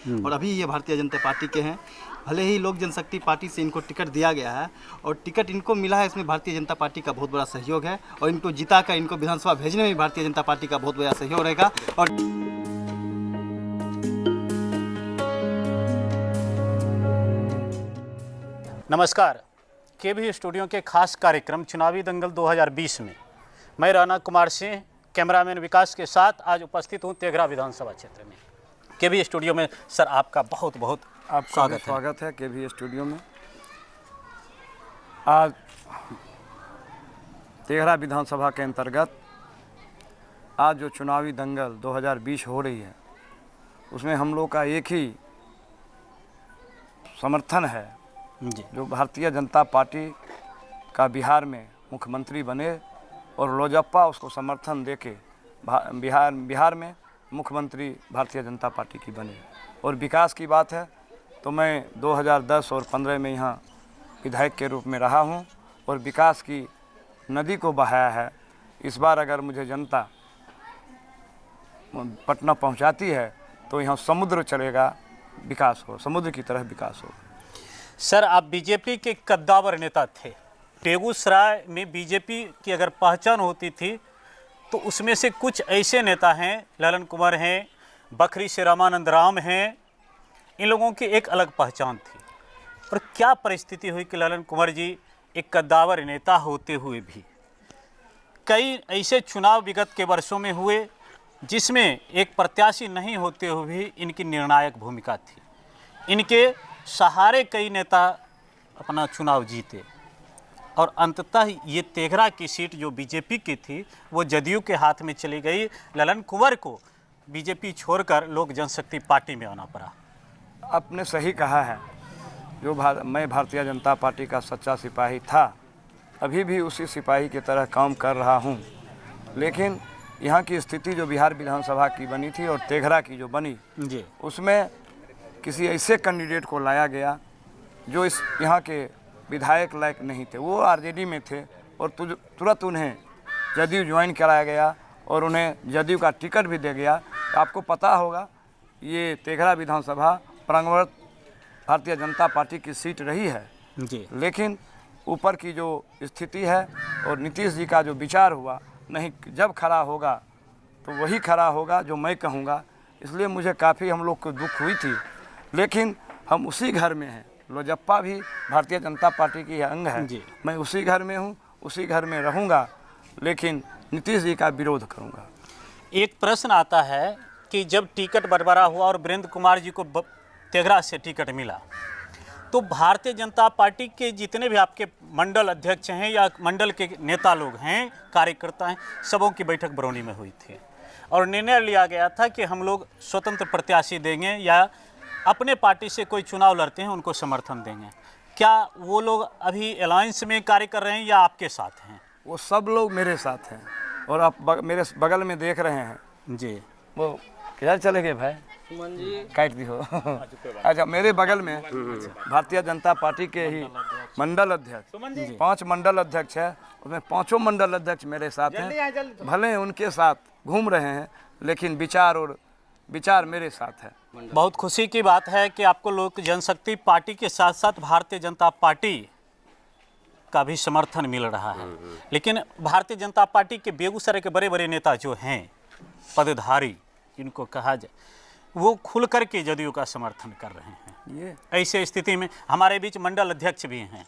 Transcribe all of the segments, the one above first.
और अभी ये भारतीय जनता पार्टी के हैं। भले ही लोक जनशक्ति पार्टी से इनको टिकट दिया गया है और टिकट इनको मिला है, इसमें भारतीय जनता पार्टी का बहुत बड़ा सहयोग है और इनको जिता कर इनको विधानसभा भेजने में भी भारतीय जनता पार्टी का बहुत बड़ा सहयोग रहेगा। और नमस्कार, केबी स्टूडियो के खास कार्यक्रम चुनावी दंगल 2020 में मैं राणा कुमार सिंह, कैमरामैन विकास के साथ आज उपस्थित हूं तेघरा विधानसभा क्षेत्र में। केबी स्टूडियो में सर आपका बहुत बहुत स्वागत है केबी स्टूडियो में। आज तेघरा विधानसभा के अंतर्गत आज जो चुनावी दंगल 2020 हो रही है, उसमें हम लोग का एक ही समर्थन है जी। जो भारतीय जनता पार्टी का बिहार में मुख्यमंत्री बने और लोजप्पा उसको समर्थन देके बिहार में मुख्यमंत्री भारतीय जनता पार्टी की बने। और विकास की बात है तो मैं 2010 और 15 में यहाँ विधायक के रूप में रहा हूँ और विकास की नदी को बहाया है। इस बार अगर मुझे जनता पटना पहुँचाती है तो यहाँ समुद्र चलेगा, विकास हो, समुद्र की तरह विकास हो। सर, आप बीजेपी के कद्दावर नेता थे। बेगूसराय में बीजेपी की अगर पहचान होती थी तो उसमें से कुछ ऐसे नेता हैं, ललन कुमार हैं, बखरी से रामानंद राम हैं, इन लोगों की एक अलग पहचान थी। और क्या परिस्थिति हुई कि ललन कुमार जी एक कद्दावर नेता होते हुए भी कई ऐसे चुनाव विगत के वर्षों में हुए जिसमें एक प्रत्याशी नहीं होते हुए भी इनकी निर्णायक भूमिका थी। इनके सहारे कई नेता अपना चुनाव जीते और अंततः ये तेघरा की सीट जो बीजेपी की थी वो जदयू के हाथ में चली गई। ललन कुंवर को बीजेपी छोड़कर लोक जनशक्ति पार्टी में आना पड़ा। आपने सही कहा है। मैं भारतीय जनता पार्टी का सच्चा सिपाही था, अभी भी उसी सिपाही की तरह काम कर रहा हूँ। लेकिन यहाँ की स्थिति जो बिहार विधानसभा की बनी थी और तेघरा की जो बनी जी, उसमें किसी ऐसे कैंडिडेट को लाया गया जो इस यहाँ के विधायक लायक नहीं थे। वो आरजेडी में थे और तुरंत उन्हें जदयू ज्वाइन कराया गया और उन्हें जदयू का टिकट भी दे गया। आपको पता होगा ये तेघरा विधानसभा प्रांगण भारतीय जनता पार्टी की सीट रही है जी। लेकिन ऊपर की जो स्थिति है और नीतीश जी का जो विचार हुआ, नहीं जब खड़ा होगा तो वही खड़ा होगा जो मैं कहूँगा, इसलिए मुझे काफ़ी हम लोग को दुख हुई थी। लेकिन हम उसी घर में हैं, लोजप्पा भी भारतीय जनता पार्टी की अंग है जी। मैं उसी घर में हूँ, उसी घर में रहूँगा, लेकिन नीतीश जी का विरोध करूँगा। एक प्रश्न आता है कि जब टिकट बंटवारा हुआ और वीरेंद्र कुमार जी को तेघरा से टिकट मिला तो भारतीय जनता पार्टी के जितने भी आपके मंडल अध्यक्ष हैं या मंडल के नेता लोग हैं, कार्यकर्ता हैं, सबों की बैठक बरौनी में हुई थी और निर्णय लिया गया था कि हम लोग स्वतंत्र प्रत्याशी देंगे या अपने पार्टी से कोई चुनाव लड़ते हैं उनको समर्थन देंगे। क्या वो लोग अभी अलायंस में कार्य कर रहे हैं या आपके साथ हैं? वो सब लोग मेरे साथ हैं और आप मेरे बगल में देख रहे हैं जी। वो किधर चले गए भाई? काट दी हो। अच्छा, मेरे बगल में भारतीय जनता पार्टी के ही मंडल अध्यक्ष 5 मंडल अध्यक्ष है, उसमें 5 मंडल अध्यक्ष मेरे साथ हैं। भले उनके साथ घूम रहे हैं लेकिन विचार मेरे साथ है। बहुत खुशी की बात है कि आपको लोक जनशक्ति पार्टी के साथ साथ भारतीय जनता पार्टी का भी समर्थन मिल रहा है। लेकिन भारतीय जनता पार्टी के बेगूसराय के बड़े बड़े नेता जो हैं, पदधारी इनको कहा जाए, वो खुल कर के जदयू का समर्थन कर रहे हैं। ये ऐसे स्थिति में हमारे बीच मंडल अध्यक्ष भी हैं।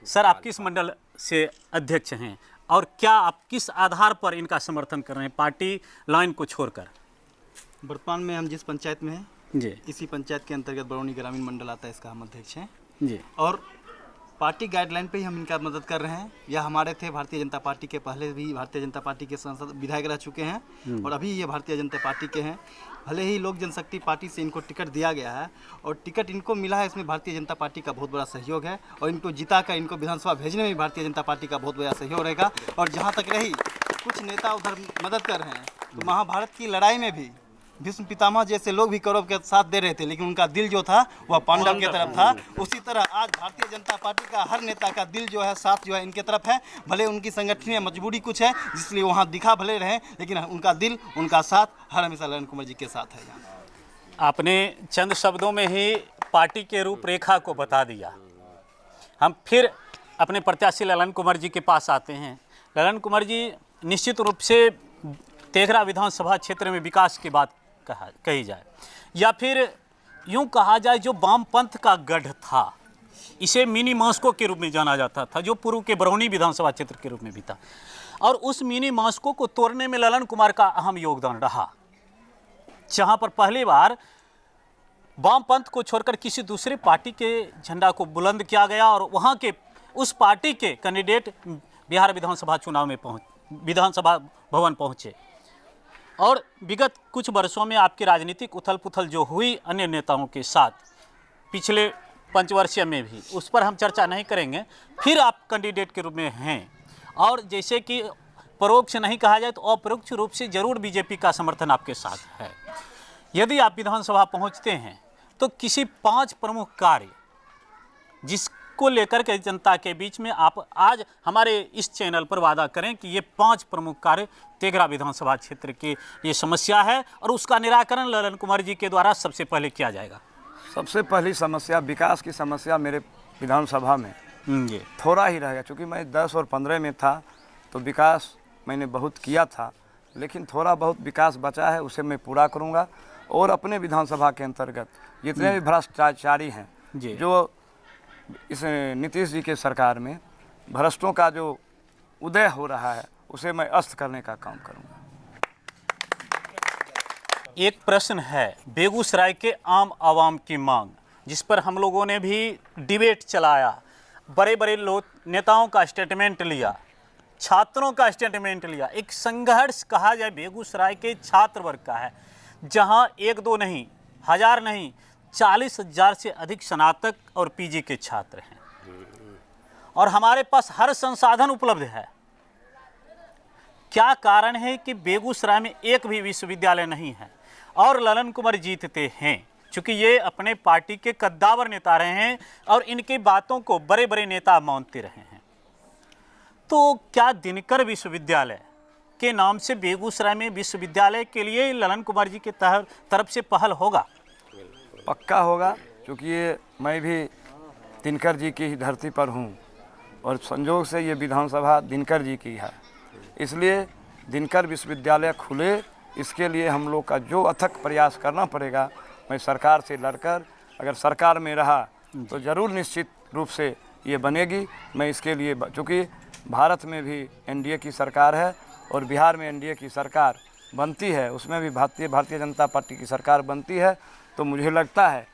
सर, आप किस मंडल से अध्यक्ष हैं और क्या आप किस आधार पर इनका समर्थन कर रहे हैं पार्टी लाइन को छोड़कर? वर्तमान में हम जिस पंचायत में हैं जी इसी पंचायत के अंतर्गत बरौनी ग्रामीण मंडल आता है, इसका हम अध्यक्ष हैं जी। और पार्टी गाइडलाइन पे ही हम इनका मदद कर रहे हैं। यह हमारे थे भारतीय जनता पार्टी के, पहले भी भारतीय जनता पार्टी के सांसद विधायक रह चुके हैं और अभी ये भारतीय जनता पार्टी के हैं। भले ही लोक जनशक्ति पार्टी से इनको टिकट दिया गया है और टिकट इनको मिला है, इसमें भारतीय जनता पार्टी का बहुत बड़ा सहयोग है और इनको जिता कर इनको विधानसभा भेजने में भी भारतीय जनता पार्टी का बहुत बड़ा सहयोग रहेगा। और जहाँ तक रही कुछ नेता उधर मदद कर रहे हैं, तो महाभारत की लड़ाई में भी भीष्म पितामह जैसे लोग भी कौरव के साथ दे रहे थे, लेकिन उनका दिल जो था वह पांडव की तरफ था। उसी तरह आज भारतीय जनता पार्टी का हर नेता का दिल जो है, साथ जो है इनके तरफ है। भले उनकी संगठनीय मजबूरी कुछ है जिसलिए वहाँ दिखा भले रहे, लेकिन उनका दिल, उनका साथ हर हमेशा ललन कुमार जी के साथ है। आपने चंद शब्दों में ही पार्टी के रूपरेखा को बता दिया। हम फिर अपने प्रत्याशी ललन कुमार जी के पास आते हैं। ललन कुमार जी, निश्चित रूप से तेघरा विधानसभा क्षेत्र में विकास की बात कही जाए या फिर यूं कहा जाए, जो वामपंथ का गढ़ था, इसे मिनी मॉस्को के रूप में जाना जाता था, जो पूर्व के बरौनी विधानसभा क्षेत्र के रूप में भी था, और उस मिनी मॉस्को को तोड़ने में ललन कुमार का अहम योगदान रहा, जहां पर पहली बार वामपंथ को छोड़कर किसी दूसरे पार्टी के झंडा को बुलंद किया गया और वहां के उस पार्टी के कैंडिडेट बिहार विधानसभा चुनाव में विधानसभा भवन पहुंचे। और विगत कुछ वर्षों में आपकी राजनीतिक उथल पुथल जो हुई अन्य नेताओं के साथ, पिछले पंचवर्षीय में भी, उस पर हम चर्चा नहीं करेंगे। फिर आप कैंडिडेट के रूप में हैं और जैसे कि परोक्ष नहीं कहा जाए तो अपरोक्ष रूप से जरूर बीजेपी का समर्थन आपके साथ है। यदि आप विधानसभा पहुंचते हैं तो किसी 5 प्रमुख कार्य जिसको लेकर के जनता के बीच में आप आज हमारे इस चैनल पर वादा करें कि ये 5 प्रमुख कार्य तेघरा विधानसभा क्षेत्र की ये समस्या है और उसका निराकरण ललन कुमार जी के द्वारा सबसे पहले किया जाएगा। सबसे पहली समस्या, विकास की समस्या मेरे विधानसभा में ये थोड़ा ही रहेगा, क्योंकि मैं 10 और 15 में था तो विकास मैंने बहुत किया था, लेकिन थोड़ा बहुत विकास बचा है, उसे मैं पूरा करूंगा। और अपने विधानसभा के अंतर्गत जितने भी भ्रष्टाचारी हैं, जो इस नीतीश जी के सरकार में भ्रष्टों का जो उदय हो रहा है, उसे मैं अस्त करने का काम करूंगा। एक प्रश्न है बेगूसराय के आम आवाम की मांग, जिस पर हम लोगों ने भी डिबेट चलाया, बड़े बड़े नेताओं का स्टेटमेंट लिया, छात्रों का स्टेटमेंट लिया। एक संघर्ष कहा जाए बेगूसराय के छात्र वर्ग का है, जहां 1-2 नहीं, 1000 नहीं, 40,000 से अधिक स्नातक और पीजी के छात्र हैं और हमारे पास हर संसाधन उपलब्ध है। क्या कारण है कि बेगूसराय में एक भी विश्वविद्यालय नहीं है और ललन कुमार जीतते हैं? चूँकि ये अपने पार्टी के कद्दावर नेता रहे हैं और इनकी बातों को बड़े बड़े नेता मानते रहे हैं। तो क्या दिनकर विश्वविद्यालय के नाम से बेगूसराय में विश्वविद्यालय के लिए ललन कुमार जी के तरफ से पहल होगा? पक्का होगा, क्योंकि मैं भी दिनकर जी की ही धरती पर हूँ और संजोग से ये विधानसभा दिनकर जी की है, इसलिए दिनकर विश्वविद्यालय खुले, इसके लिए हम लोग का जो अथक प्रयास करना पड़ेगा। मैं सरकार से लड़कर, अगर सरकार में रहा तो ज़रूर निश्चित रूप से ये बनेगी। मैं इसके लिए, चूँकि भारत में भी एनडीए की सरकार है और बिहार में एनडीए की सरकार बनती है, उसमें भी भारतीय जनता पार्टी की सरकार बनती है, तो मुझे लगता है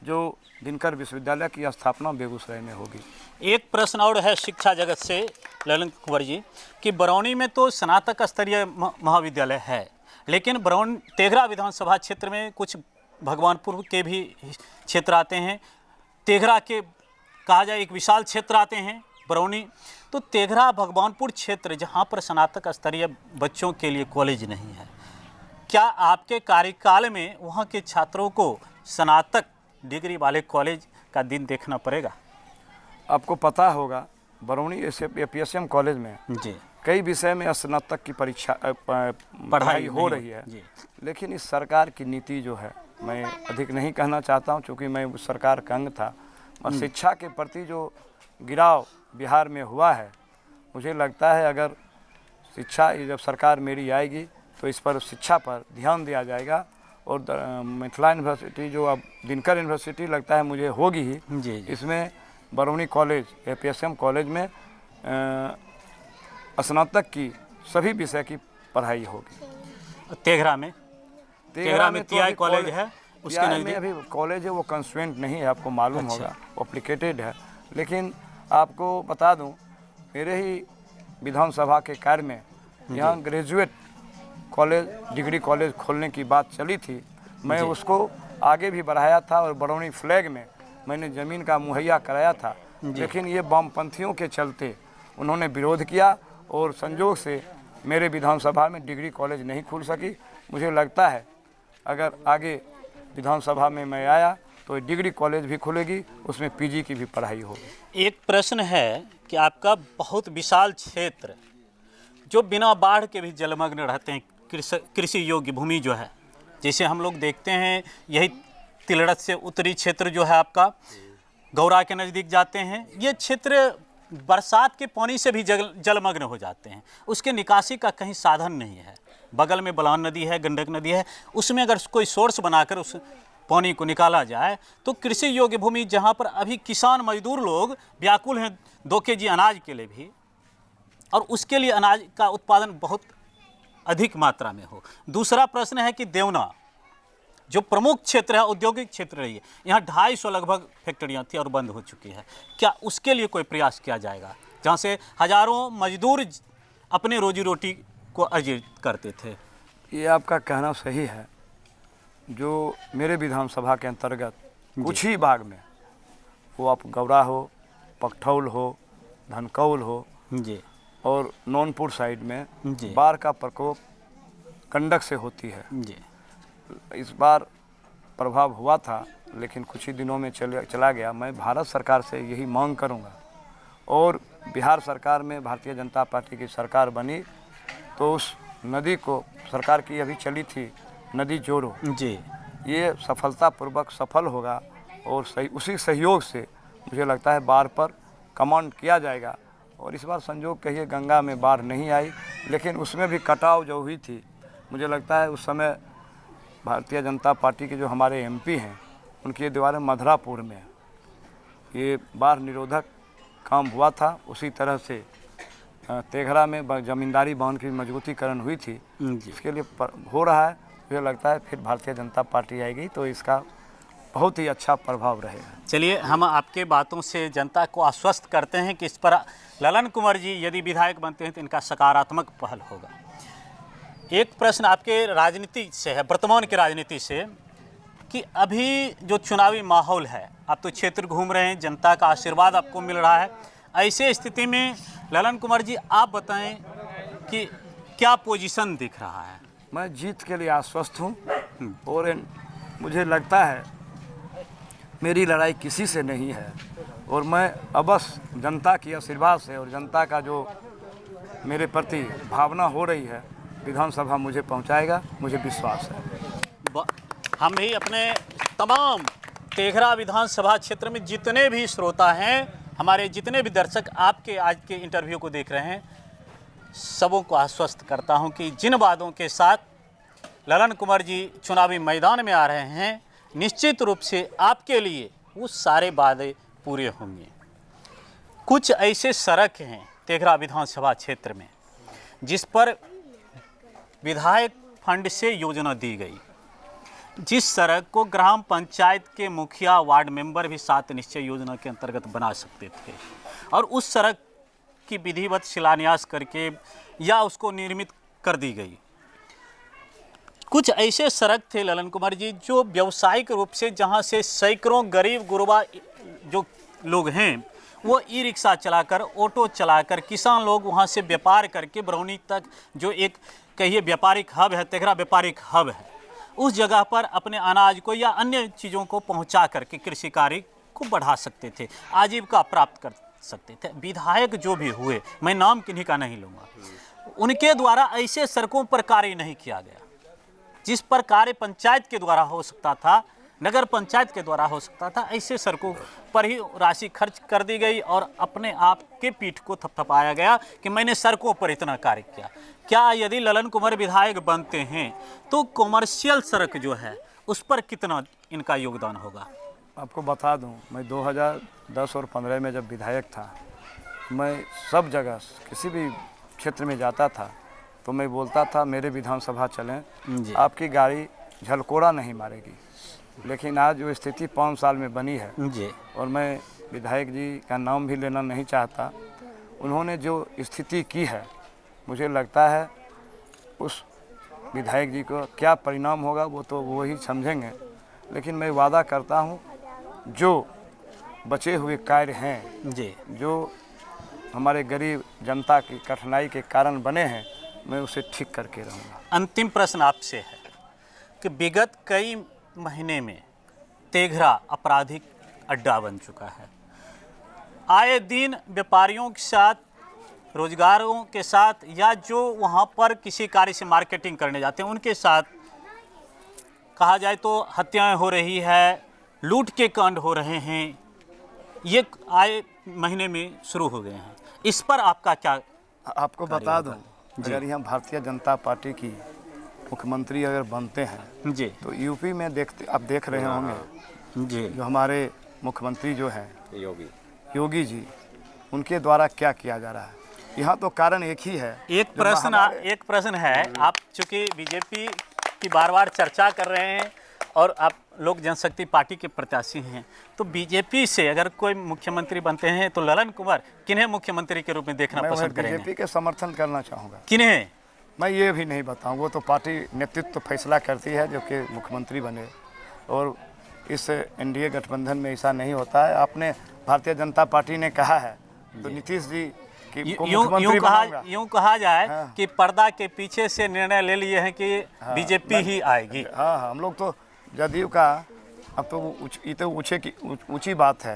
जो दिनकर विश्वविद्यालय की स्थापना बेगूसराय में होगी। एक प्रश्न और है शिक्षा जगत से ललन कुमार जी, कि बरौनी में तो स्नातक स्तरीय महाविद्यालय है, लेकिन तेघरा विधानसभा क्षेत्र में कुछ भगवानपुर के भी क्षेत्र आते हैं, तेघरा के कहा जाए एक विशाल क्षेत्र आते हैं बरौनी, तो तेघरा भगवानपुर क्षेत्र जहां पर स्नातक स्तरीय बच्चों के लिए कॉलेज नहीं है, क्या आपके कार्यकाल में वहां के छात्रों को स्नातक डिग्री वाले कॉलेज का दिन देखना पड़ेगा? आपको पता होगा बरौनी एपीएसएम कॉलेज में जी कई विषय में स्नातक की परीक्षा पढ़ाई हो रही है, लेकिन इस सरकार की नीति जो है, मैं अधिक नहीं कहना चाहता हूं, क्योंकि मैं उस सरकार का अंग था, और शिक्षा के प्रति जो गिराव बिहार में हुआ है, मुझे लगता है अगर शिक्षा, जब सरकार मेरी आएगी तो इस पर शिक्षा पर ध्यान दिया जाएगा। और मिथिला यूनिवर्सिटी जो अब दिनकर यूनिवर्सिटी लगता है मुझे होगी ही जी। इसमें बरौनी कॉलेज एपीएसएम कॉलेज में स्नातक की सभी विषय की पढ़ाई होगी। तेघरा में टीआई कॉलेज है, उसके में अभी कॉलेज है, वो कंस्ट्रेंट नहीं है, आपको मालूम होगा, वो एप्लीकेटेड है। लेकिन आपको बता दूं, मेरे ही विधानसभा के कार्य में यहाँ ग्रेजुएट कॉलेज, डिग्री कॉलेज खोलने की बात चली थी, मैं उसको आगे भी बढ़ाया था और बरौनी फ्लैग में मैंने ज़मीन का मुहैया कराया था, लेकिन ये वामपंथियों के चलते उन्होंने विरोध किया और संजोग से मेरे विधानसभा में डिग्री कॉलेज नहीं खुल सकी। मुझे लगता है अगर आगे विधानसभा में मैं आया तो डिग्री कॉलेज भी खुलेगी, उसमें पीजी की भी पढ़ाई होगी। एक प्रश्न है कि आपका बहुत विशाल क्षेत्र जो बिना बाढ़ के भी जलमग्न रहते हैं, कृषि योग्य भूमि जो है, जैसे हम लोग देखते हैं यही तिलड़त से उत्तरी क्षेत्र जो है आपका गौरा के नज़दीक जाते हैं, ये क्षेत्र बरसात के पानी से भी जलमग्न हो जाते हैं। उसके निकासी का कहीं साधन नहीं है। बगल में बलान नदी है, गंडक नदी है, उसमें अगर कोई सोर्स बनाकर उस पानी को निकाला जाए तो कृषि योग्य भूमि, जहाँ पर अभी किसान मजदूर लोग व्याकुल हैं 2 केजी अनाज के लिए भी, और उसके लिए अनाज का उत्पादन बहुत अधिक मात्रा में हो। दूसरा प्रश्न है कि देवना जो प्रमुख क्षेत्र है, औद्योगिक क्षेत्र रही है, यहाँ 250 लगभग फैक्ट्रियाँ थी और बंद हो चुकी है। क्या उसके लिए कोई प्रयास किया जाएगा, जहाँ से हजारों मजदूर अपने रोजी रोटी को अर्जित करते थे? ये आपका कहना सही है। जो मेरे विधानसभा के अंतर्गत कुछ ही भाग में, वो आप गौरा हो, पकठौल हो, धनकौल हो जी, और नौनपुर साइड में जी, बाढ़ का प्रकोप गंडक से होती है। जी, इस बार प्रभाव हुआ था, लेकिन कुछ ही दिनों में चला गया। मैं भारत सरकार से यही मांग करूंगा, और बिहार सरकार में भारतीय जनता पार्टी की सरकार बनी तो उस नदी को, सरकार की अभी चली थी नदी जोड़ो जी, ये सफलतापूर्वक सफल होगा, और उसी सहयोग से मुझे लगता है बाढ़ पर कमांड किया जाएगा। और इस बार संजोग कहिए गंगा में बाढ़ नहीं आई, लेकिन उसमें भी कटाव जो हुई थी, मुझे लगता है उस समय भारतीय जनता पार्टी के जो हमारे एमपी हैं उनके द्वारा मधुरापुर में ये बाढ़ निरोधक काम हुआ था। उसी तरह से तेघरा में जमींदारी बांध की मजबूतीकरण हुई थी, इसके लिए हो रहा है। मुझे लगता है फिर भारतीय जनता पार्टी आएगी तो इसका बहुत ही अच्छा प्रभाव रहेगा। चलिए, हम आपके बातों से जनता को आश्वस्त करते हैं कि इस पर ललन कुमार जी यदि विधायक बनते हैं तो इनका सकारात्मक पहल होगा। एक प्रश्न आपके राजनीति से है, वर्तमान की राजनीति से, कि अभी जो चुनावी माहौल है, आप तो क्षेत्र घूम रहे हैं, जनता का आशीर्वाद आपको मिल रहा है, ऐसे स्थिति में ललन कुमार जी आप बताएं कि क्या पोजीशन दिख रहा है? मैं जीत के लिए आश्वस्त हूँ, और मुझे लगता है मेरी लड़ाई किसी से नहीं है, और मैं अवश्य जनता की आशीर्वाद से और जनता का जो मेरे प्रति भावना हो रही है विधानसभा मुझे पहुंचाएगा, मुझे विश्वास है। हम भी अपने तमाम तेघरा विधानसभा क्षेत्र में जितने भी श्रोता हैं, हमारे जितने भी दर्शक आपके आज के इंटरव्यू को देख रहे हैं, सबों को आश्वस्त करता हूं कि जिन वादों के साथ ललन कुमार जी चुनावी मैदान में आ रहे हैं, निश्चित रूप से आपके लिए वो सारे वादे पूरे होंगे। कुछ ऐसे सड़क हैं तेघरा विधानसभा क्षेत्र में जिस पर विधायक फंड से योजना दी गई, जिस सड़क को ग्राम पंचायत के मुखिया, वार्ड मेंबर भी 7 निश्चय योजना के अंतर्गत बना सकते थे, और उस सड़क की विधिवत शिलान्यास करके या उसको निर्मित कर दी गई। कुछ ऐसे सड़क थे ललन कुमार जी जो व्यावसायिक रूप से, जहां से सैकड़ों गरीब गुरबा जो लोग हैं वो ई रिक्शा चलाकर, ऑटो चलाकर, किसान लोग वहां से व्यापार करके बरौनी तक, जो एक कहिए व्यापारिक हब है, तेघरा व्यापारिक हब है, उस जगह पर अपने अनाज को या अन्य चीज़ों को पहुंचा करके कृषि कार्य को बढ़ा सकते थे, आजीविका प्राप्त कर सकते थे। विधायक जो भी हुए, मैं नाम किन्हीं का नहीं लूँगा, उनके द्वारा ऐसे सड़कों पर कार्य नहीं किया गया जिस पर कार्य पंचायत के द्वारा हो सकता था, नगर पंचायत के द्वारा हो सकता था। ऐसे सड़कों पर ही राशि खर्च कर दी गई और अपने आप के पीठ को थपथपाया गया कि मैंने सड़कों पर इतना कार्य किया। क्या यदि ललन कुमार विधायक बनते हैं तो कॉमर्शियल सड़क जो है उस पर कितना इनका योगदान होगा? आपको बता दूं, मैं 2010 और 15 में जब विधायक था, मैं सब जगह किसी भी क्षेत्र में जाता था तो मैं बोलता था मेरे विधानसभा चलें, आपकी गाड़ी झलकोड़ा नहीं मारेगी। लेकिन आज जो स्थिति 5 साल में बनी है जी, और मैं विधायक जी का नाम भी लेना नहीं चाहता, उन्होंने जो स्थिति की है, मुझे लगता है उस विधायक जी को क्या परिणाम होगा वो तो वो ही समझेंगे। लेकिन मैं वादा करता हूँ जो बचे हुए कार्य हैं जी, जो हमारे गरीब जनता की कठिनाई के कारण बने हैं, मैं उसे ठीक करके रहूँगा। अंतिम प्रश्न आपसे है कि विगत कई महीने में तेघरा आपराधिक अड्डा बन चुका है। आए दिन व्यापारियों के साथ, रोजगारों के साथ, या जो वहाँ पर किसी कार्य से मार्केटिंग करने जाते हैं उनके साथ कहा जाए तो हत्याएं हो रही है, लूट के कांड हो रहे हैं, ये आए महीने में शुरू हो गए हैं। इस पर आपका क्या? आपको बता दूं, अगर यहाँ भारतीय जनता पार्टी की मुख्यमंत्री अगर बनते हैं जी तो यूपी में आप देख रहे होंगे जी जो हमारे मुख्यमंत्री जो हैं योगी जी, उनके द्वारा क्या किया जा रहा है। यहाँ तो कारण एक ही है। एक प्रश्न है, आप चूंकि बीजेपी की बार बार चर्चा कर रहे हैं और आप लोक जनशक्ति पार्टी के प्रत्याशी हैं, तो बीजेपी से अगर कोई मुख्यमंत्री बनते हैं तो ललन कुमार किन्हें मुख्यमंत्री के रूप में देखना पसंद करेंगे? बीजेपी के समर्थन करना चाहूँगा। किन्हें? मैं ये भी नहीं बताऊँ, वो तो पार्टी नेतृत्व फैसला करती है जो कि मुख्यमंत्री बने, और इस एनडीए गठबंधन में ऐसा नहीं होता है। आपने भारतीय जनता पार्टी ने कहा है तो नीतीश जी यूं कहा जाए कि पर्दा के पीछे से निर्णय ले लिए हैं कि बीजेपी ही आएगी। हाँ, हम लोग तो जदयू का, अब तो ये तो ऊंची बात है,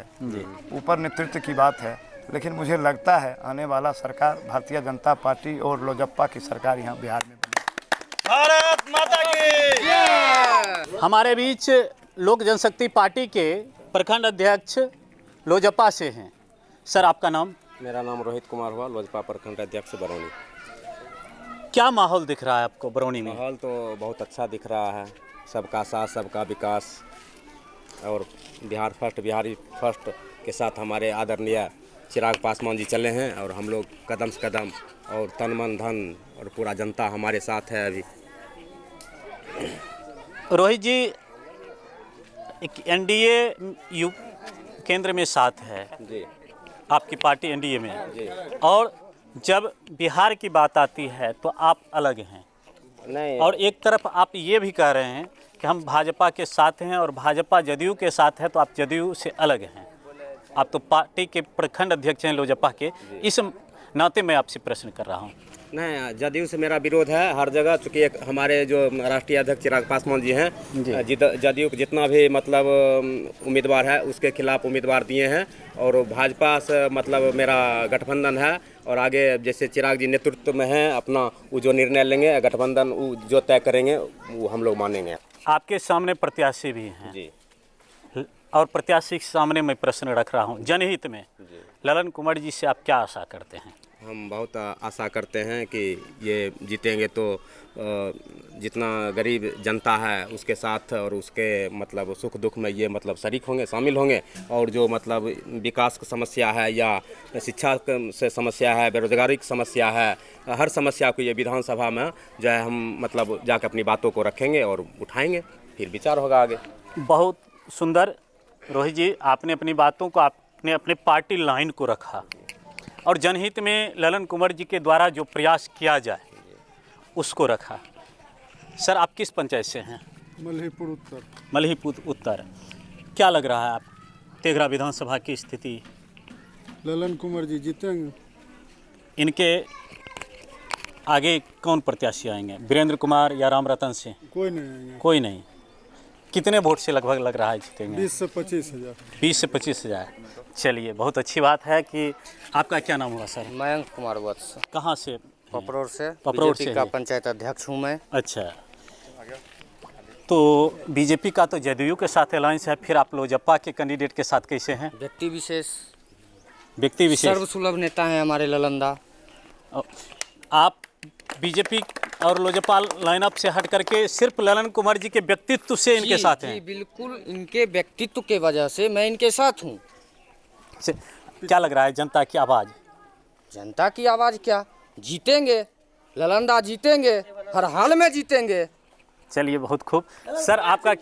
ऊपर नेतृत्व की बात है, लेकिन मुझे लगता है आने वाला सरकार भारतीय जनता पार्टी और लोजप्पा की सरकार यहाँ बिहार में बनेगी। भारत माता की। हमारे बीच लोक जनशक्ति पार्टी के प्रखंड अध्यक्ष लोजप्पा से हैं। सर, आपका नाम? मेरा नाम रोहित कुमार हुआ, लोजपा प्रखंड अध्यक्ष बरौनी। क्या माहौल दिख रहा है आपको बरौनी में? माहौल तो बहुत अच्छा दिख रहा है, सबका साथ सबका विकास, और बिहारी फर्स्ट के साथ हमारे आदरणीय चिराग पासवान जी चले हैं, और हम लोग कदम से कदम और तन मन धन और पूरा जनता हमारे साथ है। अभी रोहित जी, एनडीए केंद्र में साथ है जी, आपकी पार्टी एनडीए में जी, और जब बिहार की बात आती है तो आप अलग हैं। नहीं, और एक तरफ आप ये भी कह रहे हैं कि हम भाजपा के साथ हैं और भाजपा जदयू के साथ है, तो आप जदयू से अलग हैं। आप तो पार्टी के प्रखंड अध्यक्ष हैं लोजपा के, इस नाते मैं आपसे प्रश्न कर रहा हूँ। नहीं, जदयू से मेरा विरोध है हर जगह, चूँकि एक हमारे जो राष्ट्रीय अध्यक्ष चिराग पासवान जी हैं, जदयू जितना भी मतलब उम्मीदवार है उसके खिलाफ उम्मीदवार दिए हैं, और भाजपा से मतलब मेरा गठबंधन है, और आगे जैसे चिराग जी नेतृत्व में हैं अपना, वो जो निर्णय लेंगे गठबंधन वो जो तय करेंगे वो हम लोग मानेंगे। आपके सामने प्रत्याशी भी हैं जी, और प्रत्याशी के सामने मैं प्रश्न रख रहा हूँ जनहित में, ललन कुमार जी से आप क्या आशा करते हैं? हम बहुत आशा करते हैं कि ये जीतेंगे तो जितना गरीब जनता है उसके साथ और उसके मतलब सुख दुख में ये मतलब शरीक होंगे, शामिल होंगे, और जो मतलब विकास की समस्या है या शिक्षा से समस्या है, बेरोजगारी की समस्या है, हर समस्या को ये विधानसभा में जो है हम मतलब जाकर अपनी बातों को रखेंगे और उठाएंगे, फिर विचार होगा आगे। बहुत सुंदर रोहित जी, आपने अपनी बातों को, आपने अपने पार्टी लाइन को रखा और जनहित में ललन कुमार जी के द्वारा जो प्रयास किया जाए उसको रखा। सर, आप किस पंचायत से हैं? मल्हीपुर उत्तर। मल्हीपुर उत्तर। क्या लग रहा है आप तेघरा विधानसभा की स्थिति? ललन कुमार जी जीतेंगे। इनके आगे कौन प्रत्याशी आएंगे? वीरेंद्र कुमार या राम रतन सिंह? कोई नहीं आएंगे। कोई नहीं। कितने वोट से लगभग लग रहा है जीतेंगे? 20 से 25 हज़ार। 20 से 25 हज़ार। चलिए, बहुत अच्छी बात है। कि आपका क्या नाम हुआ सर? मयंक कुमार वत्स। कहाँ से? पपरोर से। पपरोर बीजेपी से का है। पंचायत अध्यक्ष हूँ मैं। अच्छा, तो बीजेपी का तो जदयू के साथ अलायंस है, फिर आप लोजप्पा के कैंडिडेट के साथ कैसे हैं? व्यक्ति विशेष सर्वसुलभ नेता हैं हमारे ललंदा। आप बीजेपी और लोजपा लाइनअप से हट करके सिर्फ ललन कुमार जी के व्यक्तित्व से इनके साथ हैं? जी बिल्कुल, इनके व्यक्तित्व के वजह से मैं इनके साथ हूँ। क्या लग रहा है जनता की आवाज़? जनता की आवाज़ क्या, जीतेंगे, ललंदा जीतेंगे, हर हाल में जीतेंगे। चलिए, बहुत खूब। सर, आपका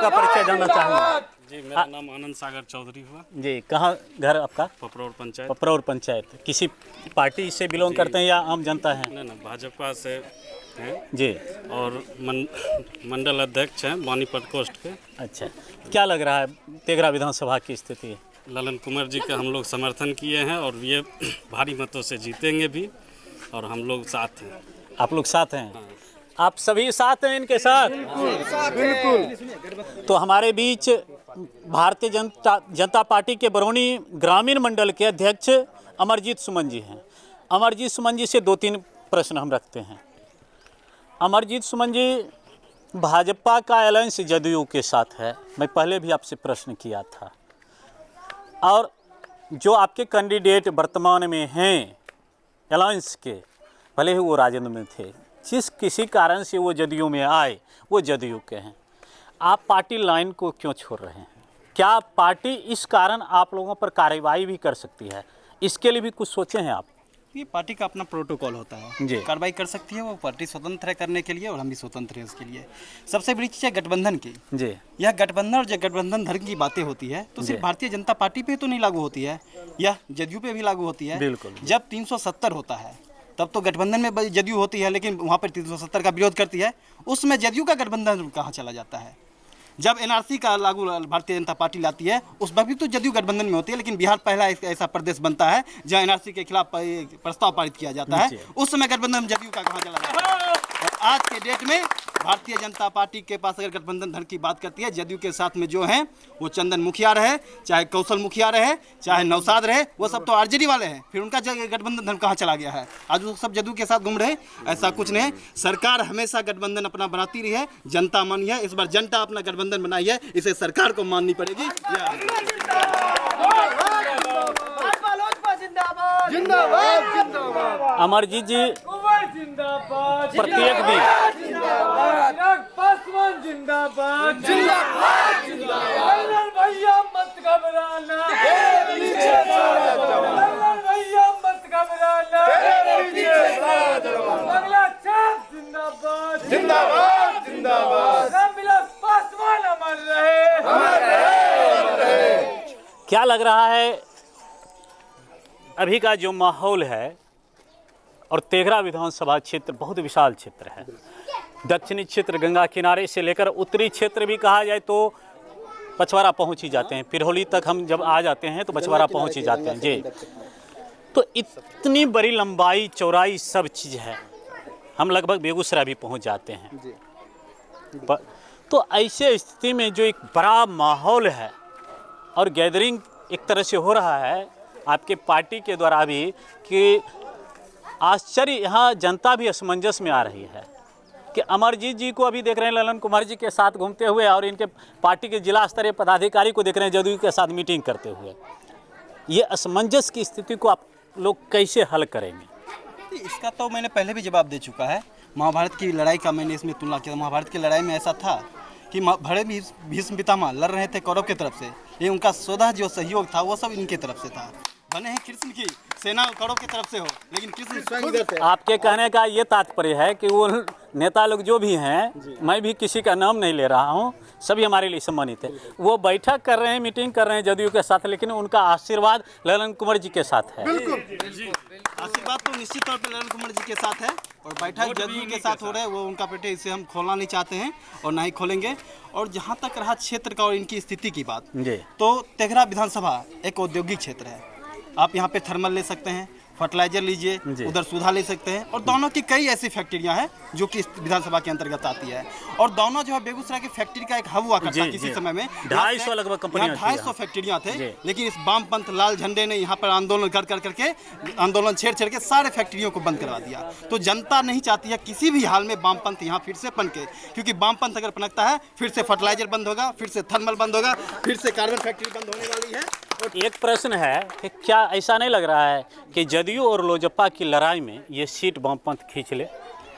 परिचय जानना चाहूँगा। जी, मेरा नाम आनंद सागर चौधरी हुआ। जी, कहाँ घर आपका? पपरौर पंचायत। पपरौर पंचायत। किसी पार्टी से बिलोंग करते हैं या आम जनता हैं? नहीं, भाजपा से हैं जी। और मंडल अध्यक्ष हैं बानीपत कोस्ट के। अच्छा, क्या लग रहा है तेघरा विधानसभा की स्थिति? ललन कुमार जी का हम लोग समर्थन किए हैं और ये भारी मतों से जीतेंगे भी, और हम लोग साथ हैं। आप लोग साथ हैं? आप सभी साथ हैं इनके साथ? बिल्कुल। तो हमारे बीच भारतीय जनता पार्टी के बरौनी ग्रामीण मंडल के अध्यक्ष अमरजीत सुमन जी हैं। अमरजीत सुमन जी से 2-3 प्रश्न हम रखते हैं। अमरजीत सुमन जी, भाजपा का अलायंस जदयू के साथ है, मैं पहले भी आपसे प्रश्न किया था, और जो आपके कैंडिडेट वर्तमान में हैं अलायंस के, भले ही वो राजद में थे, जिस किसी कारण से वो जदयू में आए, वो जदयू के हैं, आप पार्टी लाइन को क्यों छोड़ रहे हैं? क्या पार्टी इस कारण आप लोगों पर कार्रवाई भी कर सकती है? इसके लिए भी कुछ सोचे हैं आप? ये पार्टी का अपना प्रोटोकॉल होता है जी। कार्रवाई कर सकती है, वो पार्टी स्वतंत्र है करने के लिए, और हम भी स्वतंत्र हैं उसके लिए। सबसे बड़ी चीज़ है गठबंधन की। जी। यह गठबंधन और गठबंधन धर्म की बातें होती है तो सिर्फ भारतीय जनता पार्टी पे तो नहीं लागू होती है, यह जदयू पे भी लागू होती है। बिल्कुल। जब 370 होता है तब तो गठबंधन में जदयू होती है, लेकिन वहाँ पर 370 का विरोध करती है, उसमें जदयू का गठबंधन कहाँ चला जाता है? जब एनआरसी का लागू भारतीय जनता पार्टी लाती है उस वक्त भी तो जदयू गठबंधन में होती है, लेकिन बिहार पहला ऐसा प्रदेश बनता है जहाँ एनआरसी के खिलाफ प्रस्ताव पारित किया जाता है, उस समय गठबंधन जदयू का कहाँ चला जाता है? और आज के डेट में भारतीय जनता पार्टी के पास अगर गठबंधन धन की बात करती है, जदयू के साथ में जो हैं वो चंदन मुखिया रहे, चाहे कौशल मुखिया रहे, चाहे नौसाद रहे, वो सब तो आरजेडी वाले हैं, फिर उनका गठबंधन धन कहाँ चला गया है? आज वो सब जदयू के साथ घूम रहे। ऐसा कुछ नहीं, सरकार हमेशा गठबंधन अपना बनाती रही है, जनता मानी है, इस बार जनता अपना गठबंधन बनाई है, इसे सरकार को माननी पड़ेगी। अमरजीत जी प्रत्येक दिन क्या लग रहा है अभी का जो माहौल है, और तेघरा विधानसभा क्षेत्र बहुत विशाल क्षेत्र है, दक्षिणी क्षेत्र गंगा किनारे से लेकर उत्तरी क्षेत्र भी कहा जाए तो पछवाड़ा पहुंच ही जाते हैं, पिरहोली तक हम जब आ जाते हैं तो पछवाड़ा पहुंच ही जाते हैं जी। तो इतनी बड़ी लंबाई चौड़ाई सब चीज़ है, हम लगभग बेगूसराय भी पहुंच जाते हैं। तो ऐसे स्थिति में जो एक बड़ा माहौल है और गैदरिंग एक तरह से हो रहा है आपके पार्टी के द्वारा भी, कि आश्चर्य, यहाँ जनता भी असमंजस में आ रही है कि अमरजीत जी को अभी देख रहे हैं ललन कुमार जी के साथ घूमते हुए, और इनके पार्टी के जिला स्तरीय पदाधिकारी को देख रहे हैं जदयू के साथ मीटिंग करते हुए। ये असमंजस की स्थिति को आप लोग कैसे हल करेंगे? इसका तो मैंने पहले भी जवाब दे चुका है। महाभारत की लड़ाई का मैंने इसमें तुलना किया। महाभारत की लड़ाई में ऐसा था कि भरे भीष्म पितामह लड़ रहे थे कौरव की तरफ से, ये उनका स्वतः जो सहयोग था वो सब इनके तरफ से था। भले ही कृष्ण की सेना कौरव की तरफ से हो, लेकिन कृष्ण स्वयं इधर थे। आपके कहने का ये तात्पर्य है कि वो नेता लोग जो भी हैं, मैं भी किसी का नाम नहीं ले रहा हूँ, सभी हमारे लिए सम्मानित है, वो बैठक कर रहे हैं, मीटिंग कर रहे हैं जदयू के साथ, लेकिन उनका आशीर्वाद ललन कुमार जी के साथ है। आशीर्वाद तो निश्चित तौर पर ललन कुमार जी के साथ है, और बैठक जदयू के साथ हो रहे हैं, वो उनका पेटे, इसे हम खोलना नहीं चाहते हैं और ना ही खोलेंगे। और जहाँ तक रहा क्षेत्र का और इनकी स्थिति की बात, तो तेघरा विधानसभा एक औद्योगिक क्षेत्र है। आप यहाँ पे थर्मल ले सकते हैं, फर्टिलाइजर लीजिए, उधर सुधा ले सकते हैं, और दोनों की कई ऐसी फैक्ट्रियाँ हैं जो कि इस विधानसभा के अंतर्गत आती है। और दोनों जो है बेगूसराय की फैक्ट्री का एक हब हुआ करता किसी समय में, 250 लगभग कंपनियां, 250 फैक्ट्रियाँ थे, लेकिन इस वामपंथ लाल झंडे ने यहाँ पर आंदोलन करके आंदोलन छेड़ के सारे फैक्ट्रियों को बंद करवा दिया। तो जनता नहीं चाहती है किसी भी हाल में वामपंथ यहाँ फिर से पनके, क्योंकि वामपंथ अगर पनकता है फिर से फर्टिलाइजर बंद होगा, फिर से थर्मल बंद होगा, फिर से कार्बन फैक्ट्री बंद होने वाली है। एक प्रश्न है कि क्या ऐसा नहीं लग रहा है कि जदयू और लोजपा की लड़ाई में ये सीट वामपंथ खींच ले?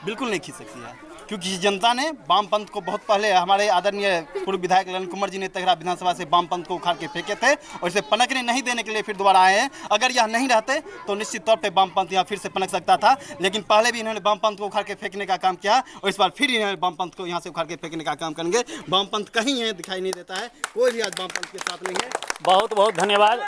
बिल्कुल नहीं खींच सकती है, क्योंकि जनता ने वामपंथ को बहुत पहले, हमारे आदरणीय पूर्व विधायक ललन कुमार जी ने तेघरा विधानसभा से वामपंथ को उखाड़ के फेंके थे, और इसे पनकने नहीं देने के लिए फिर दोबारा आए हैं। अगर यह नहीं रहते तो निश्चित तौर पे वामपंथ यहाँ फिर से पनक सकता था, लेकिन पहले भी इन्होंने वामपंथ को उखाड़ के फेंकने का काम किया, और इस बार फिर इन्होंने वामपंथ को यहाँ से उखाड़ के फेंकने का काम करेंगे। वामपंथ कहीं यहाँ दिखाई नहीं देता है, कोई भी आज वामपंथ के साथ नहीं है। बहुत बहुत धन्यवाद।